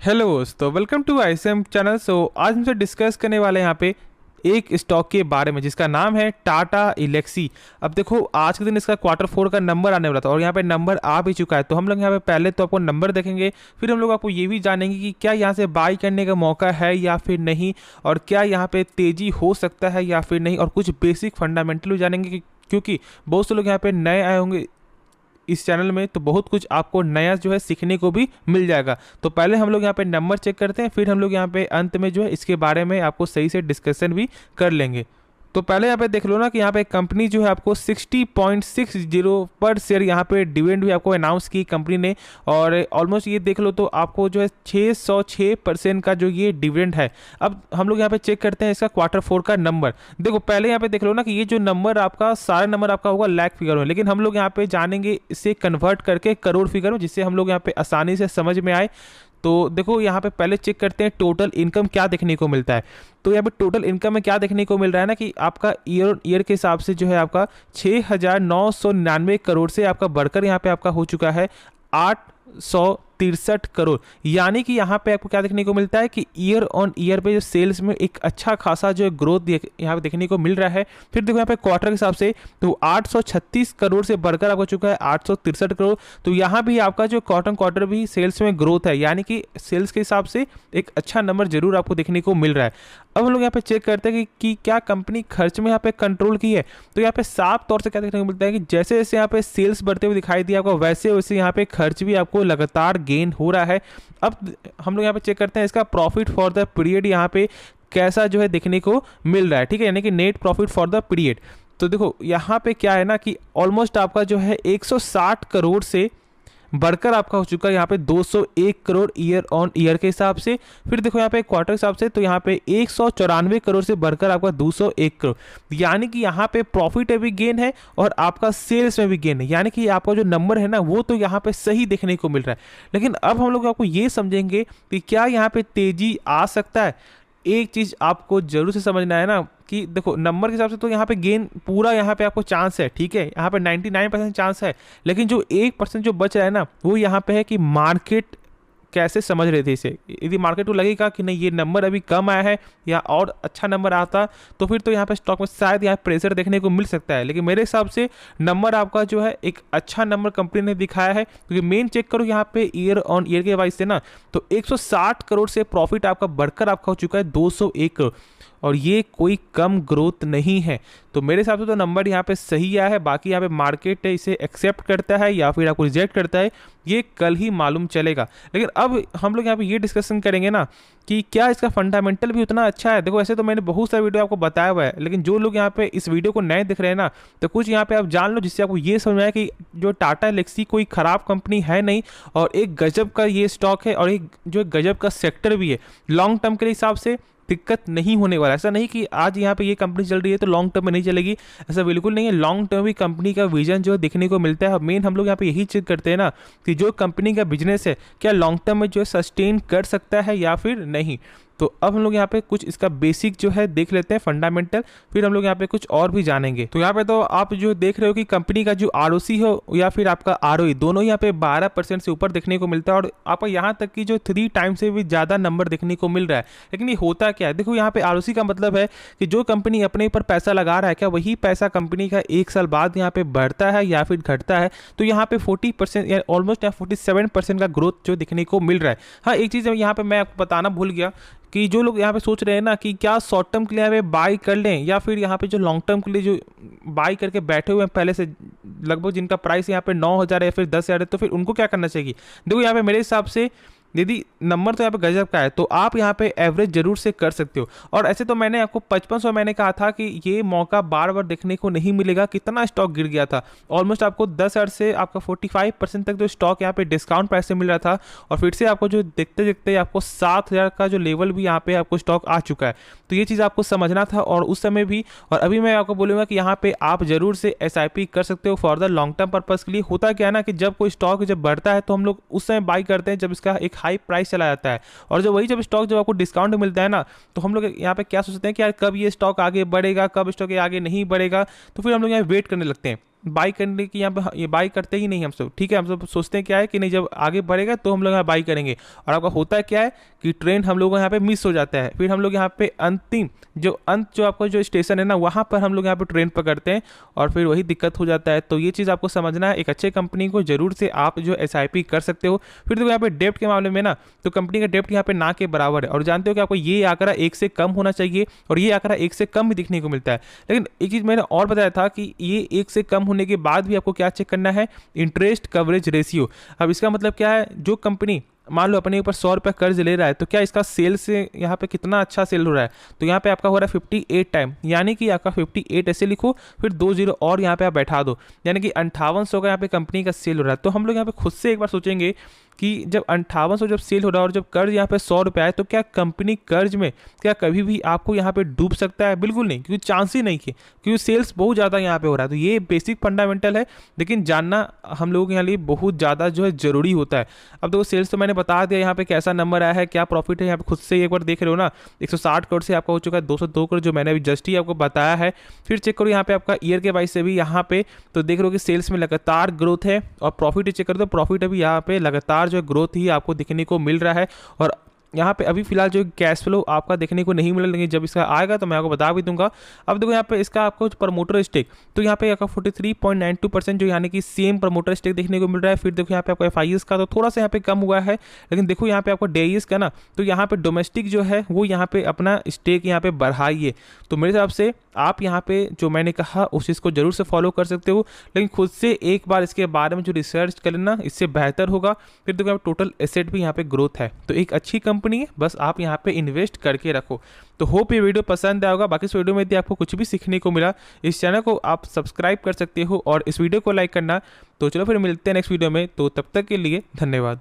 Hello दोस्तों, welcome to ISM channel. आज हमसे डिस्कस करने वाले हैं यहाँ पे एक स्टॉक के बारे में जिसका नाम है टाटा एलेक्सी। अब देखो, आज के दिन इसका क्वार्टर 4 का नंबर आने वाला था और यहाँ पे नंबर आ भी चुका है। तो हम लोग यहाँ पे पहले तो आपको नंबर देखेंगे, फिर हम लोग आपको ये भी जानेंगे कि क्या यहाँ से बाई करने का मौका है या फिर नहीं, और क्या यहाँ पे तेज़ी हो सकता है या फिर नहीं, और कुछ बेसिक फंडामेंटल भी जानेंगे क्योंकि बहुत से लोग यहाँ पे नए आए होंगे इस चैनल में, तो बहुत कुछ आपको नया जो है सीखने को भी मिल जाएगा। तो पहले हम लोग यहाँ पे नंबर चेक करते हैं, फिर हम लोग यहाँ पे अंत में जो है इसके बारे में आपको सही से डिस्कशन भी कर लेंगे। तो पहले यहाँ पे देख लो ना कि यहाँ पे कंपनी जो है आपको 60.60 पर शेयर यहाँ पे डिविडेंड भी आपको अनाउंस की कंपनी ने, और ऑलमोस्ट ये देख लो तो आपको जो है 606% का जो ये डिविडेंड है। अब हम लोग यहाँ पे चेक करते हैं इसका क्वार्टर 4 का नंबर। देखो, पहले यहाँ पे देख लो ना कि ये जो नंबर आपका सारा नंबर आपका होगा लाख फिगर में, लेकिन हम लोग यहाँ पे जानेंगे इसे कन्वर्ट करके करोड़ फिगर में, जिससे हम लोग यहाँ पे आसानी से समझ में आए। तो देखो, यहाँ पे पहले चेक करते हैं टोटल इनकम क्या देखने को मिलता है। तो यहाँ पे टोटल इनकम में क्या देखने को मिल रहा है ना कि आपका ईयर के हिसाब से जो है आपका 6,999 करोड़ से आपका बढ़कर यहाँ पे आपका हो चुका है 863 करोड़। यानी कि यहाँ पे आपको क्या देखने को मिलता है कि ईयर ऑन ईयर पे जो सेल्स में एक अच्छा खासा जो ग्रोथ यहाँ पे देखने को मिल रहा है। फिर देखो यहाँ पे क्वार्टर के हिसाब से तो 836 करोड़ से बढ़कर आपको चुका है 863 करोड़। तो यहाँ भी आपका जो क्वार्टर भी सेल्स में ग्रोथ है, यानी कि सेल्स के हिसाब से एक अच्छा नंबर जरूर आपको देखने को मिल रहा है। अब हम लोग यहाँ पे चेक करते हैं कि क्या कंपनी खर्च में यहाँ पे कंट्रोल की है। तो यहाँ पे साफ तौर से क्या देखने को मिलता है कि जैसे जैसे यहाँ पे सेल्स बढ़ते हुए दिखाई दिया आपको, वैसे वैसे यहाँ पे खर्च भी आपको लगातार गेन हो रहा है। अब हम लोग यहाँ पे चेक करते हैं इसका प्रॉफिट फॉर द पीरियड यहाँ पे कैसा जो है देखने को मिल रहा है, ठीक है, यानी कि net profit for the period. तो देखो यहाँ पे क्या है ना कि ऑलमोस्ट आपका जो है 160 करोड़ से बढ़कर आपका हो चुका है यहाँ पे 201 करोड़ ईयर ऑन ईयर के हिसाब से। फिर देखो यहाँ पे क्वार्टर के हिसाब से तो यहाँ पे 194 करोड़ से बढ़कर आपका 201 करोड़, यानी कि यहाँ पे प्रॉफिट में भी गेन है और आपका सेल्स में भी गेन है। यानी कि आपका जो नंबर है ना वो तो यहाँ पे सही देखने को मिल रहा है। लेकिन अब हम लोग आपको ये समझेंगे कि क्या यहाँ पे तेजी आ सकता है। एक चीज़ आपको जरूर से समझना है ना कि देखो, नंबर के हिसाब से तो यहाँ पे गेन पूरा यहाँ पे आपको चांस है, ठीक है, यहाँ पे 99% चांस है। लेकिन जो 1% जो बच रहा है ना वो यहाँ पे है कि मार्केट कैसे समझ रहे थे इसे। यदि मार्केट को लगेगा कि नहीं ये नंबर अभी कम आया है या और अच्छा नंबर आता, तो फिर तो यहाँ पे स्टॉक में शायद यहाँ प्रेशर देखने को मिल सकता है। लेकिन मेरे हिसाब से नंबर आपका जो है एक अच्छा नंबर कंपनी ने दिखाया है, क्योंकि मेन चेक करो यहाँ पे ईयर ऑन ईयर के वाइज से ना तो 160 करोड़ से प्रॉफिट आपका बढ़कर आपका हो चुका है 201 करोड़, और ये कोई कम ग्रोथ नहीं है। तो मेरे हिसाब से तो नंबर यहाँ पे सही आया है। बाकी यहाँ पे मार्केट इसे एक्सेप्ट करता है या फिर आपको रिजेक्ट करता है, ये कल ही मालूम चलेगा। लेकिन अब हम लोग यहाँ पे ये डिस्कशन करेंगे ना कि क्या इसका फंडामेंटल भी उतना अच्छा है। देखो, ऐसे तो मैंने बहुत सारा वीडियो आपको बताया हुआ है, लेकिन जो लोग यहाँ पे इस वीडियो को नए दिख रहे हैं ना, तो कुछ यहाँ पे आप जान लो जिससे आपको ये समझ में आए कि जो टाटा एलेक्सी कोई खराब कंपनी है नहीं, और एक गजब का ये स्टॉक है, और एक जो गजब का सेक्टर भी है। लॉन्ग टर्म के हिसाब से दिक्कत नहीं होने वाला। ऐसा नहीं कि आज यहाँ पे ये कंपनी चल रही है तो लॉन्ग टर्म में नहीं चलेगी, ऐसा बिल्कुल नहीं है। लॉन्ग टर्म भी कंपनी का विजन जो है देखने को मिलता है। मेन हम लोग यहाँ पे यही चेक करते हैं ना कि जो कंपनी का बिजनेस है क्या लॉन्ग टर्म में जो है सस्टेन कर सकता है या फिर नहीं। तो अब हम लोग यहाँ पे कुछ इसका बेसिक जो है देख लेते हैं फंडामेंटल, फिर हम लोग यहाँ पे कुछ और भी जानेंगे। तो यहाँ पे तो आप जो देख रहे हो कि कंपनी का जो आरओसी हो या फिर आपका आरओई, दोनों यहाँ पे 12% से ऊपर देखने को मिलता है, और आपका यहाँ तक कि जो 3 टाइम से भी ज़्यादा नंबर देखने को मिल रहा है। लेकिन ये होता क्या है, देखो यहाँ पे आरओसी का मतलब है कि जो कंपनी अपने ऊपर पैसा लगा रहा है क्या वही पैसा कंपनी का 1 साल बाद यहाँ पे बढ़ता है या फिर घटता है। तो यहाँ पे 40% या ऑलमोस्ट 47% का ग्रोथ जो देखने को मिल रहा है। हाँ, एक चीज़ यहाँ पे मैं आपको बताना भूल गया कि जो लोग यहाँ पे सोच रहे हैं ना कि क्या शॉर्ट टर्म के लिए यहाँ पे बाई कर लें या फिर यहाँ पे जो लॉन्ग टर्म के लिए जो बाई करके बैठे हुए हैं पहले से, लगभग जिनका प्राइस यहाँ पे 9,000 है या फिर 10,000 है, तो फिर उनको क्या करना चाहिए। देखो यहाँ पे मेरे हिसाब से यदि नंबर तो यहाँ पे गजब का है तो आप यहाँ पे एवरेज जरूर से कर सकते हो। और ऐसे तो मैंने आपको 5500 मैंने कहा था कि ये मौका बार बार देखने को नहीं मिलेगा। कितना स्टॉक गिर गया था, ऑलमोस्ट आपको 10,000 से आपका 45% तक जो स्टॉक यहाँ पे डिस्काउंट प्राइस से मिल रहा था, और फिर से आपको जो देखते देखते आपको 7,000 का जो लेवल भी यहाँ पे आपको स्टॉक आ चुका है। तो ये चीज़ आपको समझना था और उस समय भी, और अभी मैं आपको बोलूँगा कि यहाँ पे आप जरूर से SIP कर सकते हो for the long term purpose के लिए। होता क्या है ना कि जब कोई स्टॉक जब बढ़ता है तो हम लोग उस समय बाई करते हैं जब इसका एक हाई प्राइस चला जाता है, और जब स्टॉक जब आपको डिस्काउंट मिलता है ना तो हम लोग यहाँ पे क्या सोचते हैं कि यार कब ये स्टॉक आगे बढ़ेगा, कब स्टॉक आगे नहीं बढ़ेगा, तो फिर हम लोग यहाँ वेट करने लगते हैं। बाई करने की यहाँ पे ये बाई करते ही नहीं हम सब, ठीक है। हम सब सोचते हैं क्या है कि नहीं जब आगे बढ़ेगा तो हम लोग यहाँ बाई करेंगे, और आपका होता है क्या है कि ट्रेन हम लोग यहाँ पे मिस हो जाता है, फिर हम लोग यहाँ पे अंत जो आपका जो स्टेशन है ना वहाँ पर हम लोग यहाँ पे ट्रेन पकड़ते हैं और फिर वही दिक्कत हो जाता है। तो ये चीज़ आपको समझना है, एक अच्छे कंपनी को जरूर से आप जो SIP कर सकते हो। फिर देखो यहाँ पे डेप्ट के मामले में ना, तो कंपनी का डेप्ट यहाँ पे ना के बराबर है, और जानते हो कि आपको ये आंकड़ा 1 से कम होना चाहिए, और ये आंकड़ा 1 से कम भी दिखने को मिलता है। लेकिन एक चीज़ मैंने और बताया था कि ये 1 से कम होने के बाद भी आपको क्या चेक करना है, इंटरेस्ट कवरेज रेशियो। अब इसका मतलब क्या है, जो कंपनी मान लो अपने ऊपर 100 रुपये कर्ज ले रहा है, तो क्या इसका सेल से यहाँ पे कितना अच्छा सेल हो रहा है, तो यहाँ पे आपका हो रहा है 58 टाइम, यानी कि आपका 58 ऐसे लिखो, फिर 2 0 और यहाँ पे आप बैठा दो, यानी कि 5800 का यहाँ पे कंपनी का सेल हो रहा है। तो हम लोग यहाँ पे खुद से एक बार सोचेंगे कि जब 5800 जब सेल हो रहा है और जब कर्ज यहाँ पे 100 रुपये आए, तो क्या कंपनी कर्ज में क्या कभी भी आपको यहाँ पे डूब सकता है? बिल्कुल नहीं, क्योंकि चांस ही नहीं है, क्योंकि सेल्स बहुत ज़्यादा यहाँ पे हो रहा है। तो ये बेसिक फंडामेंटल है, लेकिन जानना हम लोगों के यहाँ लिए बहुत ज़्यादा जो है ज़रूरी होता है। अब देखो सेल्स तो मैंने बता दिया यहाँ पे कैसा नंबर आया है, क्या प्रॉफिट है, यहाँ पे खुद से एक बार देख रहे हो ना, 160 करोड़ से आपका हो चुका है 202 करोड़, जो मैंने अभी जस्ट ही आपको बताया है। फिर चेक करो यहाँ पे आपका ईयर के वाइज से भी यहाँ पे, तो देख रहे हो कि सेल्स में लगातार ग्रोथ है, और प्रॉफिट चेक करो तो प्रॉफिट अभी यहाँ पे लगातार जो ग्रोथ ही आपको दिखने को मिल रहा है। और यहाँ पे अभी फिलहाल जो कैश फ्लो आपका देखने को नहीं मिला, लेकिन जब इसका आएगा तो मैं आपको बता भी दूंगा। अब देखो यहाँ पे इसका आपको प्रमोटर स्टेक, तो यहाँ पे आपका 43.92% जो यानी कि सेम प्रमोटर स्टेक देखने को मिल रहा है। फिर देखो यहाँ पे आपका FIS का तो थोड़ा सा यहाँ पे कम हुआ है, लेकिन देखो यहाँ पे आपको DIS का ना, तो यहाँ पे डोमेस्टिक जो है वो यहाँ पे अपना स्टेक यहाँ पे बढ़ाइए। तो मेरे हिसाब से आप यहाँ पे जो मैंने कहा उस चीज़ को जरूर से फॉलो कर सकते हो, लेकिन खुद से एक बार इसके बारे में जो रिसर्च कर लेना, इससे बेहतर होगा। फिर देखो टोटल एसेट भी यहाँ पे ग्रोथ है, तो एक अच्छी कंपनी है, बस आप यहाँ पे इन्वेस्ट करके रखो। तो होप ये वीडियो पसंद आया होगा। बाकी इस वीडियो में यदि आपको कुछ भी सीखने को मिला, इस चैनल को आप सब्सक्राइब कर सकते हो और इस वीडियो को लाइक करना। तो चलो फिर मिलते हैं नेक्स्ट वीडियो में, तो तब तक के लिए धन्यवाद।